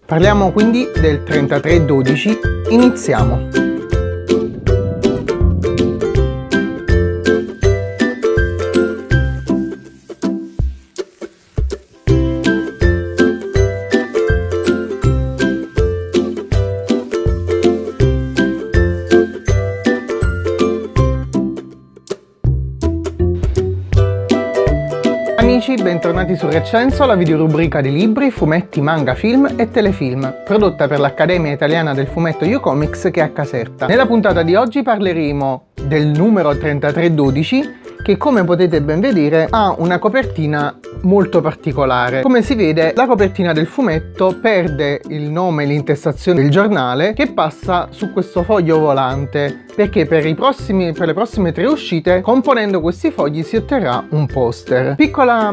Parliamo quindi del 3312, iniziamo! Amici, bentornati su Recenso, la videorubrica di libri, fumetti, manga, film e telefilm, prodotta per l'Accademia Italiana del Fumetto U-Comics che è a Caserta. Nella puntata di oggi parleremo del numero 3312 che, come potete ben vedere, ha una copertina molto particolare. Come si vede, la copertina del fumetto perde il nome e l'intestazione del giornale che passa su questo foglio volante, perché per le prossime 3 uscite, componendo questi fogli, si otterrà un poster. Piccola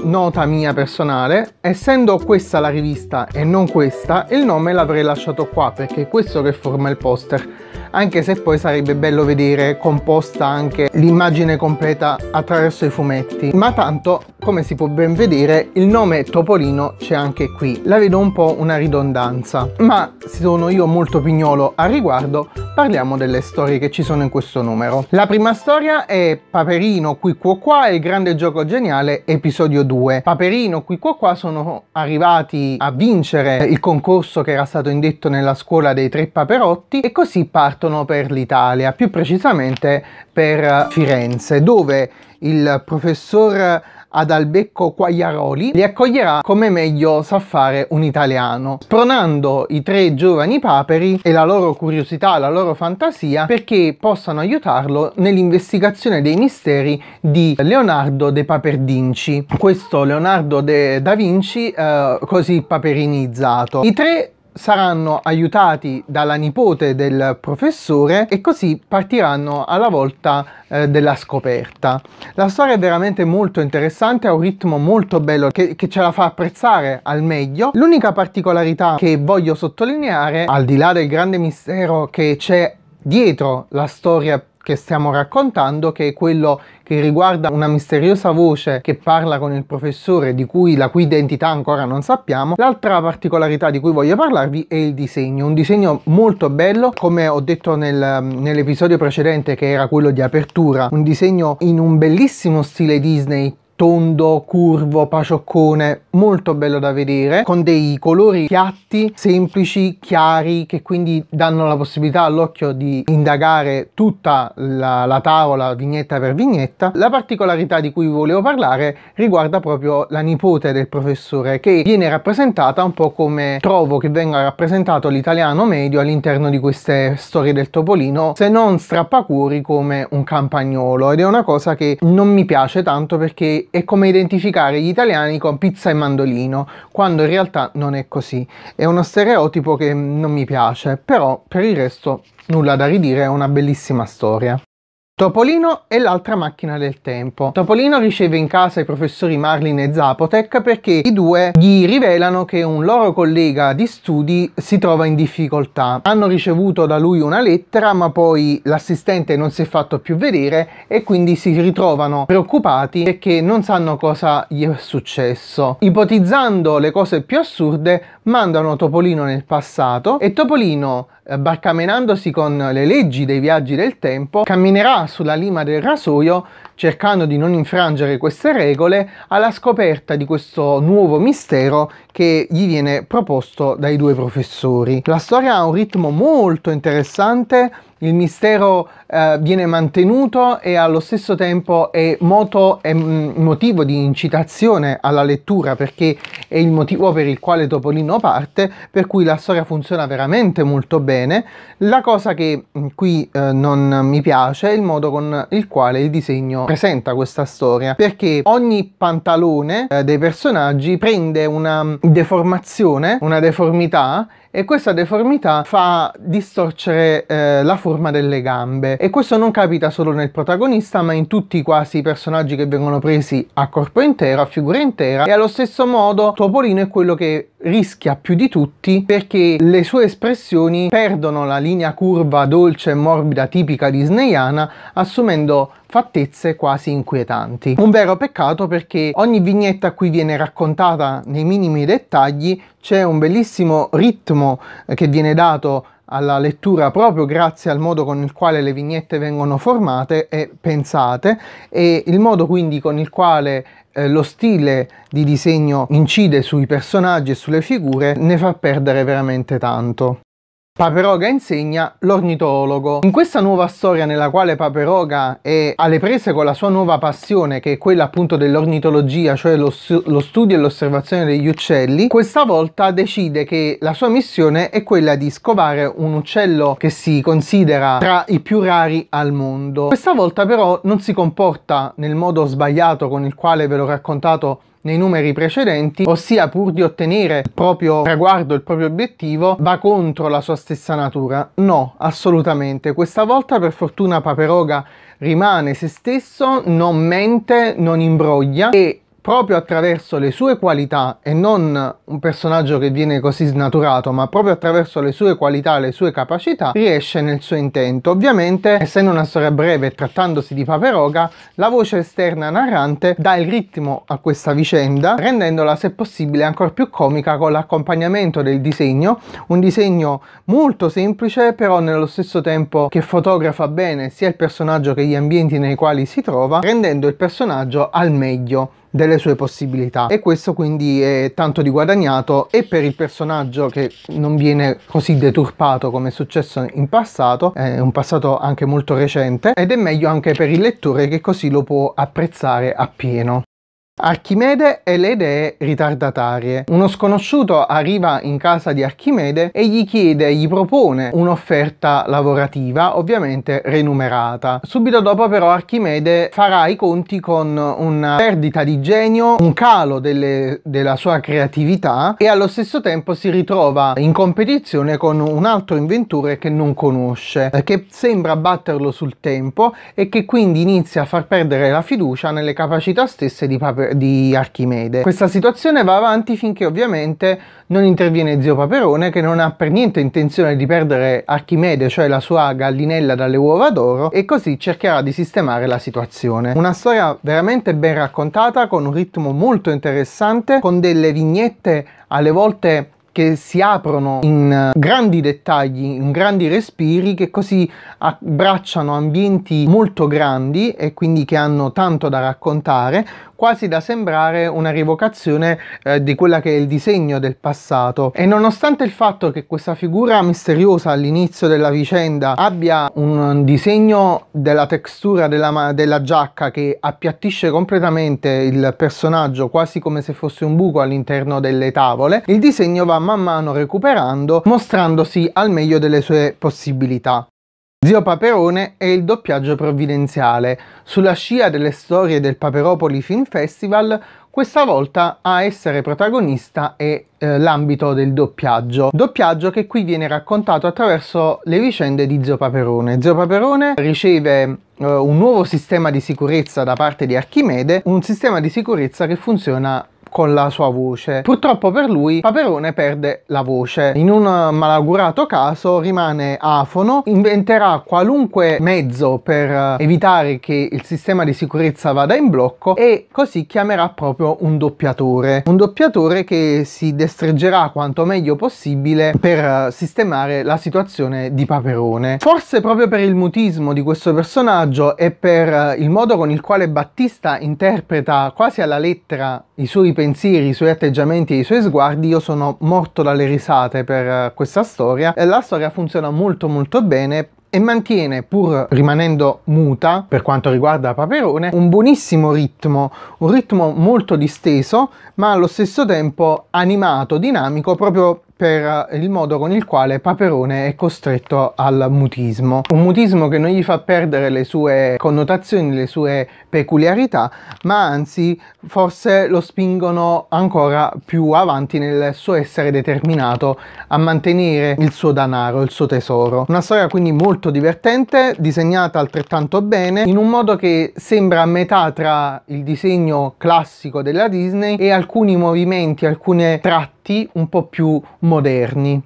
nota mia personale: essendo questa la rivista e non questa, il nome l'avrei lasciato qua, perché è questo che forma il poster, anche se poi sarebbe bello vedere composta anche l'immagine completa attraverso i fumetti. Ma tanto, come si può ben vedere, il nome Topolino c'è anche qui. La vedo un po' una ridondanza, ma sono io molto pignolo al riguardo. Parliamo delle storie che ci sono in questo numero. La prima storia è Paperino Qui Quo Qua e il grande gioco geniale, episodio 2. Paperino Qui Quo Qua sono arrivati a vincere il concorso che era stato indetto nella scuola dei 3 paperotti e così partono per l'Italia, più precisamente per Firenze, dove il professor Adalbecco Quagliaroli li accoglierà come meglio sa fare un italiano, spronando i 3 giovani paperi e la loro curiosità, la loro fantasia, perché possano aiutarlo nell'investigazione dei misteri di Leonardo de Paperdinci, questo Leonardo da Vinci così paperinizzato. I 3 saranno aiutati dalla nipote del professore e così partiranno alla volta della scoperta. La storia è veramente molto interessante, ha un ritmo molto bello che ce la fa apprezzare al meglio. L'unica particolarità che voglio sottolineare, al di là del grande mistero che c'è dietro la storia che stiamo raccontando, che è quello che riguarda una misteriosa voce che parla con il professore, la cui identità ancora non sappiamo. L'altra particolarità di cui voglio parlarvi è il disegno, un disegno molto bello, come ho detto nell'episodio precedente, che era quello di apertura, un disegno in un bellissimo stile Disney, tondo, curvo, pacioccone, molto bello da vedere, con dei colori piatti, semplici, chiari, che quindi danno la possibilità all'occhio di indagare tutta la tavola vignetta per vignetta. La particolarità di cui volevo parlare riguarda proprio la nipote del professore, che viene rappresentata un po' come trovo che venga rappresentato l'italiano medio all'interno di queste storie del Topolino, se non strappacuori come un campagnolo, ed è una cosa che non mi piace tanto, perché è come identificare gli italiani con pizza e mandolino, quando in realtà non è così. È uno stereotipo che non mi piace, però per il resto nulla da ridire, è una bellissima storia. Topolino e l'altra macchina del tempo. Topolino riceve in casa i professori Marlin e Zapotec perché i due gli rivelano che un loro collega di studi si trova in difficoltà. Hanno ricevuto da lui una lettera, ma poi l'assistente non si è fatto più vedere e quindi si ritrovano preoccupati perché non sanno cosa gli è successo. Ipotizzando le cose più assurde, mandano Topolino nel passato e Topolino, barcamenandosi con le leggi dei viaggi del tempo, camminerà sulla lima del rasoio cercando di non infrangere queste regole, alla scoperta di questo nuovo mistero che gli viene proposto dai 2 professori. La storia ha un ritmo molto interessante, il mistero viene mantenuto e allo stesso tempo è motivo di incitazione alla lettura, perché è il motivo per il quale Topolino parte, per cui la storia funziona veramente molto bene. La cosa che qui non mi piace è il modo con il quale il disegno presenta questa storia, perché ogni pantalone dei personaggi prende una deformazione, una deformità, e questa deformità fa distorcere la forma delle gambe, e questo non capita solo nel protagonista ma in tutti quasi i personaggi che vengono presi a corpo intero, a figura intera, e allo stesso modo Topolino è quello che rischia più di tutti perché le sue espressioni perdono la linea curva dolce e morbida tipica disneyana, assumendo fattezze quasi inquietanti. Un vero peccato, perché ogni vignetta qui viene raccontata nei minimi dettagli, c'è un bellissimo ritmo che viene dato alla lettura proprio grazie al modo con il quale le vignette vengono formate e pensate, e il modo quindi con il quale lo stile di disegno incide sui personaggi e sulle figure ne fa perdere veramente tanto. Paperoga insegna l'ornitologo. In questa nuova storia nella quale Paperoga è alle prese con la sua nuova passione, che è quella appunto dell'ornitologia, cioè lo studio e l'osservazione degli uccelli, questa volta decide che la sua missione è quella di scovare un uccello che si considera tra i più rari al mondo. Questa volta però non si comporta nel modo sbagliato con il quale ve l'ho raccontato nei numeri precedenti, ossia pur di ottenere il proprio traguardo, il proprio obiettivo, va contro la sua stessa natura. No, assolutamente. Questa volta per fortuna Paperoga rimane se stesso, non mente, non imbroglia, e proprio attraverso le sue qualità, e non un personaggio che viene così snaturato, ma proprio attraverso le sue qualità, le sue capacità, riesce nel suo intento. Ovviamente, essendo una storia breve e trattandosi di Paperoga, la voce esterna narrante dà il ritmo a questa vicenda, rendendola se possibile ancora più comica con l'accompagnamento del disegno, un disegno molto semplice però nello stesso tempo che fotografa bene sia il personaggio che gli ambienti nei quali si trova, rendendo il personaggio al meglio delle sue possibilità, e questo quindi è tanto di guadagnato, e per il personaggio che non viene così deturpato come è successo in passato, è un passato anche molto recente, ed è meglio anche per il lettore che così lo può apprezzare appieno. Archimede e le idee ritardatarie. Uno sconosciuto arriva in casa di Archimede e gli propone un'offerta lavorativa, ovviamente remunerata. Subito dopo però Archimede farà i conti con una perdita di genio, un calo della sua creatività, e allo stesso tempo si ritrova in competizione con un altro inventore che non conosce, che sembra batterlo sul tempo e che quindi inizia a far perdere la fiducia nelle capacità stesse di Archimede. Questa situazione va avanti finché ovviamente non interviene zio Paperone, che non ha per niente intenzione di perdere Archimede, cioè la sua gallinella dalle uova d'oro, e così cercherà di sistemare la situazione. Una storia veramente ben raccontata, con un ritmo molto interessante, con delle vignette alle volte che si aprono in grandi dettagli, in grandi respiri, che così abbracciano ambienti molto grandi e quindi che hanno tanto da raccontare, quasi da sembrare una rievocazione di quella che è il disegno del passato. E nonostante il fatto che questa figura misteriosa all'inizio della vicenda abbia un disegno della textura della giacca che appiattisce completamente il personaggio, quasi come se fosse un buco all'interno delle tavole, il disegno va man mano recuperando, mostrandosi al meglio delle sue possibilità. Zio Paperone è il doppiaggio provvidenziale. Sulla scia delle storie del Paperopoli Film Festival, questa volta a essere protagonista è l'ambito del doppiaggio che qui viene raccontato attraverso le vicende di Zio Paperone. Zio Paperone riceve un nuovo sistema di sicurezza da parte di Archimede, un sistema di sicurezza che funziona con la sua voce. Purtroppo per lui Paperone perde la voce. In un malaugurato caso rimane afono, inventerà qualunque mezzo per evitare che il sistema di sicurezza vada in blocco, e così chiamerà proprio un doppiatore che si destreggerà quanto meglio possibile per sistemare la situazione di Paperone. Forse proprio per il mutismo di questo personaggio e per il modo con il quale Battista interpreta quasi alla lettera i suoi pensieri, i suoi atteggiamenti e i suoi sguardi, io sono morto dalle risate per questa storia. La storia funziona molto molto bene e mantiene, pur rimanendo muta per quanto riguarda Paperone, un buonissimo ritmo, un ritmo molto disteso ma allo stesso tempo animato, dinamico, proprio per il modo con il quale Paperone è costretto al mutismo. Un mutismo che non gli fa perdere le sue connotazioni, le sue peculiarità, ma anzi forse lo spingono ancora più avanti nel suo essere determinato a mantenere il suo denaro, il suo tesoro. Una storia quindi molto divertente, disegnata altrettanto bene, in un modo che sembra a metà tra il disegno classico della Disney e alcuni movimenti, alcune tratti fumetti un po' più moderni.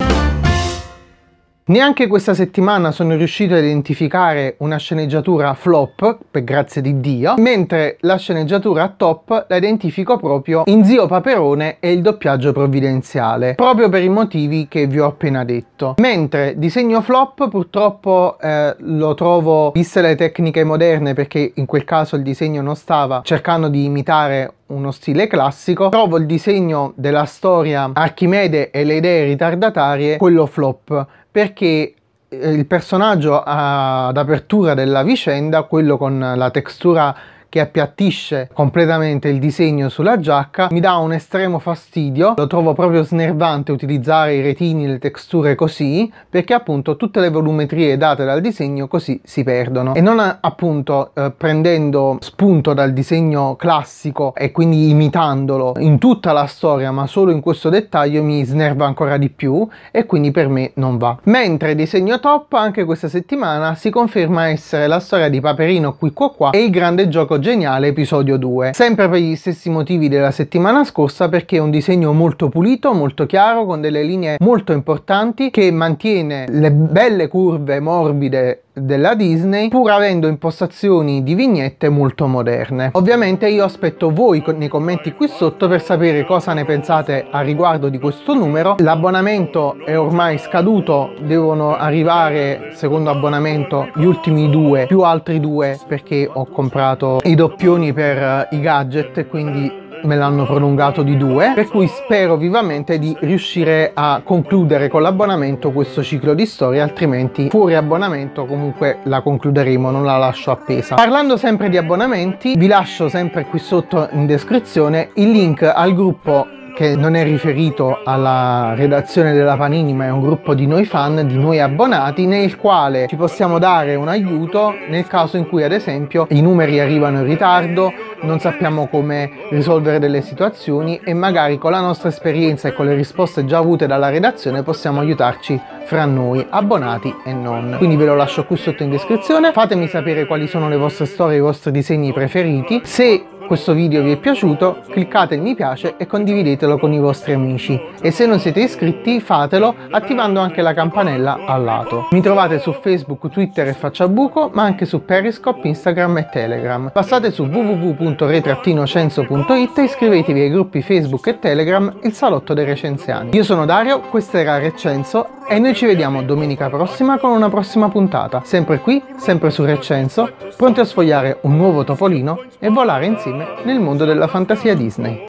Neanche questa settimana sono riuscito a identificare una sceneggiatura flop, per grazia di Dio, mentre la sceneggiatura top la identifico proprio in Zio Paperone e il doppiaggio provvidenziale, proprio per i motivi che vi ho appena detto. Mentre disegno flop purtroppo lo trovo, viste le tecniche moderne, perché in quel caso il disegno non stava cercando di imitare uno stile classico, trovo il disegno della storia Archimede e le idee ritardatarie quello flop, perché il personaggio ad apertura della vicenda, quello con la textura che appiattisce completamente il disegno sulla giacca, mi dà un estremo fastidio. Lo trovo proprio snervante utilizzare i retini, le texture così, perché appunto tutte le volumetrie date dal disegno così si perdono, e non appunto prendendo spunto dal disegno classico e quindi imitandolo in tutta la storia, ma solo in questo dettaglio mi snerva ancora di più, e quindi per me non va. Mentre disegno top, anche questa settimana si conferma essere la storia di Paperino Qui Qua Qua e il grande gioco geniale episodio 2, sempre per gli stessi motivi della settimana scorsa, perché è un disegno molto pulito, molto chiaro, con delle linee molto importanti, che mantiene le belle curve morbide della Disney, pur avendo impostazioni di vignette molto moderne. Ovviamente io aspetto voi nei commenti qui sotto per sapere cosa ne pensate a riguardo di questo numero. L'abbonamento è ormai scaduto, devono arrivare secondo abbonamento gli ultimi 2 più altri 2, perché ho comprato i doppioni per i gadget e quindi me l'hanno prolungato di 2, per cui spero vivamente di riuscire a concludere con l'abbonamento questo ciclo di storie, altrimenti fuori abbonamento comunque la concluderemo, non la lascio appesa. Parlando sempre di abbonamenti, vi lascio sempre qui sotto in descrizione il link al gruppo che non è riferito alla redazione della Panini, ma è un gruppo di noi fan, di noi abbonati, nel quale ci possiamo dare un aiuto nel caso in cui ad esempio i numeri arrivano in ritardo, non sappiamo come risolvere delle situazioni, e magari con la nostra esperienza e con le risposte già avute dalla redazione possiamo aiutarci fra noi, abbonati e non. Quindi ve lo lascio qui sotto in descrizione. Fatemi sapere quali sono le vostre storie, i vostri disegni preferiti. Se questo video vi è piaciuto, cliccate il mi piace e condividetelo con i vostri amici, e se non siete iscritti fatelo attivando anche la campanella al lato. Mi trovate su Facebook, Twitter e Facciabuco, ma anche su Periscope, Instagram e Telegram. Passate su www.re-censo.it e iscrivetevi ai gruppi Facebook e Telegram Il Salotto dei Recenziani. Io sono Dario, questo era Recenso e noi ci vediamo domenica prossima con una prossima puntata, sempre qui, sempre su Recenso, pronti a sfogliare un nuovo topolino e volare insieme nel mondo della fantasia Disney.